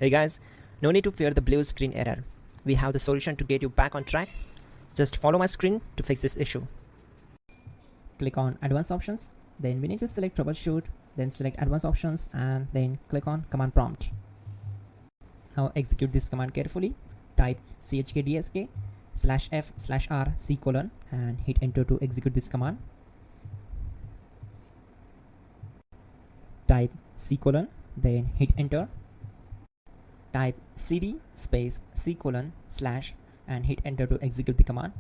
Hey guys, no need to fear the blue screen error. We have the solution to get you back on track. Just follow my screen to fix this issue. Click on Advanced Options, then we need to select Troubleshoot, then select Advanced Options and then click on Command Prompt. Now execute this command carefully. Type chkdsk/f/r:/c: and hit enter to execute this command. Type c:, then hit enter. Type cd space c:/ and hit enter to execute the command.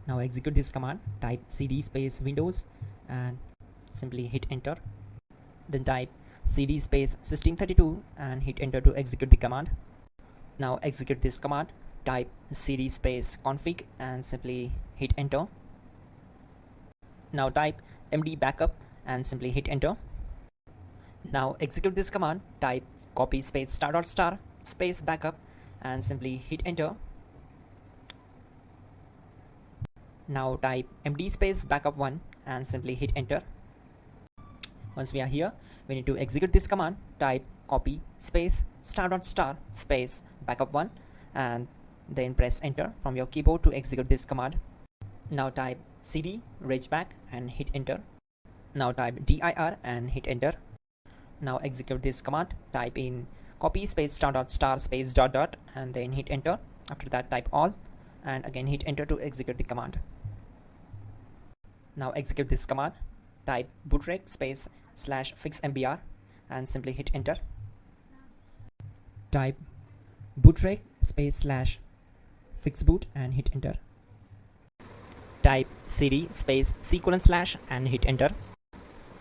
Now execute this command. Type cd space Windows and simply hit enter. Then type cd space system32 and hit enter to execute the command. Now execute this command. Type cd space config and simply hit enter. Now type md backup and simply hit enter. Now execute this command. Type copy space *** space backup and simply hit enter. Now type md space backup1 and simply hit enter. Once we are here, we need to execute this command. Type copy space *** space backup1 and then press enter from your keyboard to execute this command. Now type cd regback and hit enter. Now type dir and hit enter. Now execute this command. Type in copy space *** space ... and then hit enter. After that type all and again hit enter to execute the command. Now execute this command. Type bootrec space /fixmbr and simply hit enter. Type bootrec space /fixboot and hit enter. Type cd space c:/ and hit enter.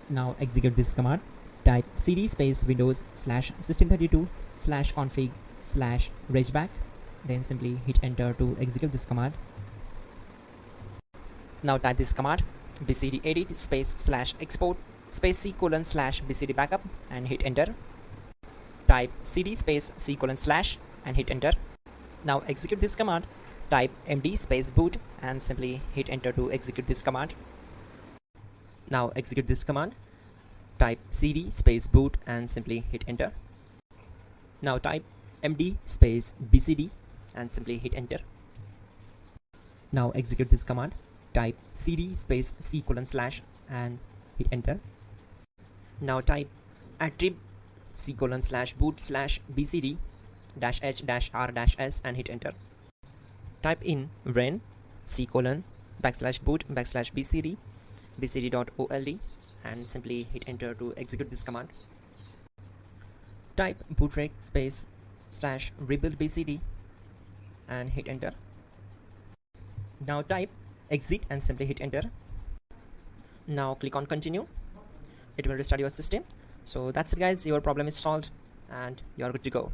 Now execute this command. Type cd space Windows /system32/config/regback, then simply hit enter to execute this command. Now type this command bcd edit space /export space c:/ bcd backup and hit enter. Type cd space c:/ and hit enter. Now execute this command. Type md space boot and simply hit enter to execute this command. Now execute this command. Type cd space boot and simply hit enter. Now type md space bcd and simply hit enter. Now execute this command. Type cd space c:/ and hit enter. Now type attrib c:/boot/bcd -h-r-s and hit enter. Type in ren c:/boot/bcd bcd.old and simply hit enter to execute this command. Type bootrec space /rebuild bcd and hit enter. Now type exit and simply hit enter. Now click on continue. It will restart your system. So that's it guys, your problem is solved and you're good to go.